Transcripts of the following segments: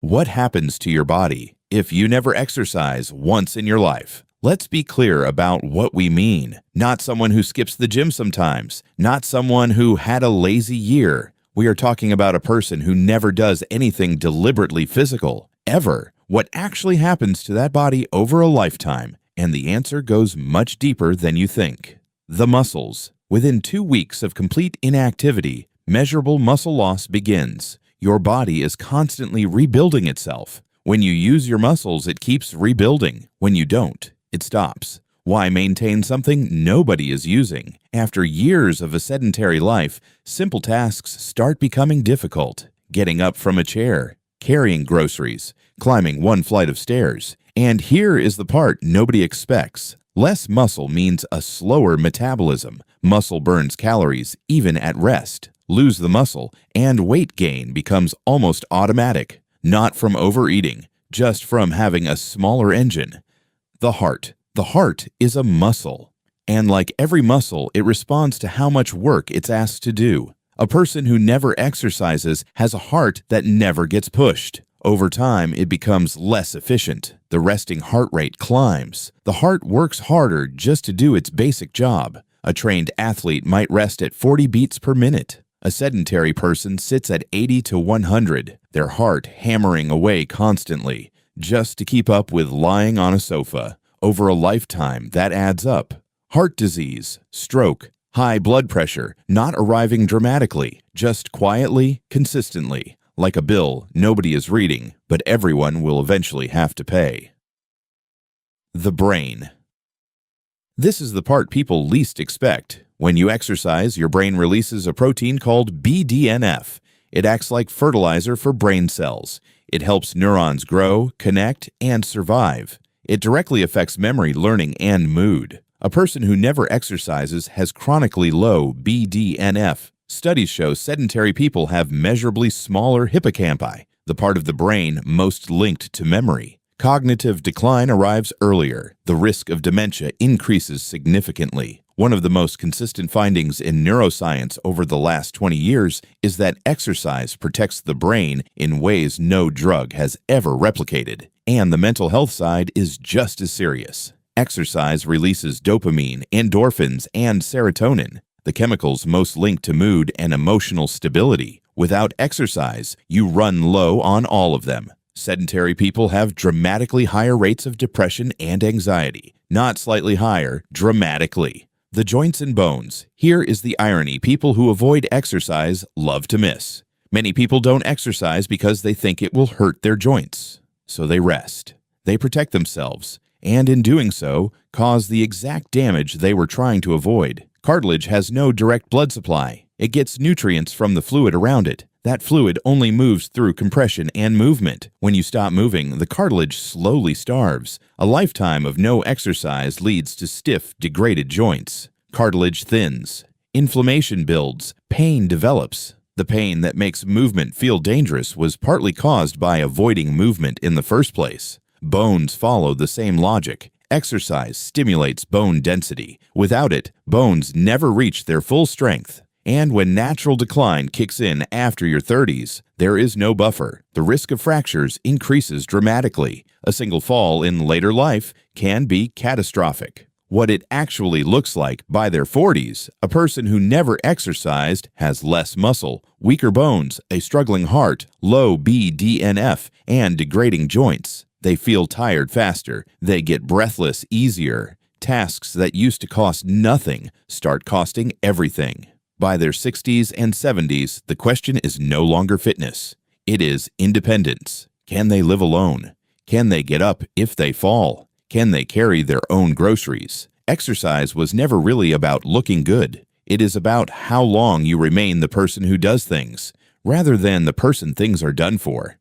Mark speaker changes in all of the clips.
Speaker 1: What happens to your body if you never exercise once in your life? Let's be clear about what we mean. Not someone who skips the gym sometimes, not someone who had a lazy year. We are talking about a person who never does anything deliberately physical, ever. What actually happens to that body over a lifetime? And the answer goes much deeper than you think. The muscles. Within 2 weeks of complete inactivity, measurable muscle loss begins. Your body is constantly rebuilding itself. When you use your muscles, it keeps rebuilding. When you don't, it stops. Why maintain something nobody is using? After years of a sedentary life, simple tasks start becoming difficult. Getting up from a chair, carrying groceries, climbing one flight of stairs. And here is the part nobody expects. Less muscle means a slower metabolism. Muscle burns calories even at rest. Lose the muscle, and weight gain becomes almost automatic. Not from overeating, just from having a smaller engine. The heart. The heart is a muscle. And like every muscle, it responds to how much work it's asked to do. A person who never exercises has a heart that never gets pushed. Over time, it becomes less efficient. The resting heart rate climbs. The heart works harder just to do its basic job. A trained athlete might rest at 40 beats per minute. A sedentary person sits at 80 to 100, their heart hammering away constantly, just to keep up with lying on a sofa. Over a lifetime, that adds up. Heart disease, stroke, high blood pressure, not arriving dramatically, just quietly, consistently. Like a bill nobody is reading, but everyone will eventually have to pay. The brain. This is the part people least expect. When you exercise, your brain releases a protein called BDNF. It acts like fertilizer for brain cells. It helps neurons grow, connect, and survive. It directly affects memory, learning, and mood. A person who never exercises has chronically low BDNF. Studies show sedentary people have measurably smaller hippocampi, the part of the brain most linked to memory. Cognitive decline arrives earlier. The risk of dementia increases significantly. One of the most consistent findings in neuroscience over the last 20 years is that exercise protects the brain in ways no drug has ever replicated. And the mental health side is just as serious. Exercise releases dopamine, endorphins, and serotonin, the chemicals most linked to mood and emotional stability. Without exercise, you run low on all of them. Sedentary people have dramatically higher rates of depression and anxiety. Not slightly higher, dramatically. The joints and bones. Here is the irony people who avoid exercise love to miss. Many people don't exercise because they think it will hurt their joints. So they rest. They protect themselves, and in doing so, cause the exact damage they were trying to avoid. Cartilage has no direct blood supply. It gets nutrients from the fluid around it. That fluid only moves through compression and movement. When you stop moving, the cartilage slowly starves. A lifetime of no exercise leads to stiff, degraded joints. Cartilage thins. Inflammation builds. Pain develops. The pain that makes movement feel dangerous was partly caused by avoiding movement in the first place. Bones follow the same logic. Exercise stimulates bone density. Without it, bones never reach their full strength. And when natural decline kicks in after your 30s, there is no buffer. The risk of fractures increases dramatically. A single fall in later life can be catastrophic. What it actually looks like by their 40s, a person who never exercised has less muscle, weaker bones, a struggling heart, low BDNF, and degrading joints. They feel tired faster. They get breathless easier. Tasks that used to cost nothing start costing everything. By their 60s and 70s, the question is no longer fitness. It is independence. Can they live alone? Can they get up if they fall? Can they carry their own groceries? Exercise was never really about looking good. It is about how long you remain the person who does things, rather than the person things are done for.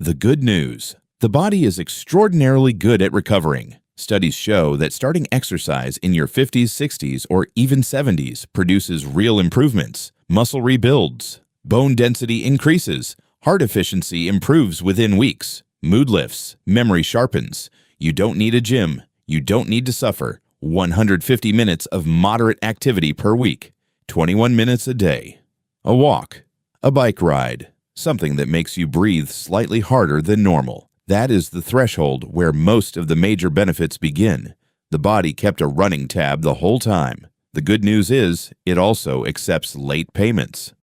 Speaker 1: The good news. The body is extraordinarily good at recovering. Studies show that starting exercise in your 50s, 60s, or even 70s produces real improvements. Muscle rebuilds. Bone density increases. Heart efficiency improves within weeks. Mood lifts. Memory sharpens. You don't need a gym. You don't need to suffer. 150 minutes of moderate activity per week. 21 minutes a day. A walk. A bike ride. something that makes you breathe slightly harder than normal. That is the threshold where most of the major benefits begin. The body kept a running tab the whole time. The good news is, it also accepts late payments.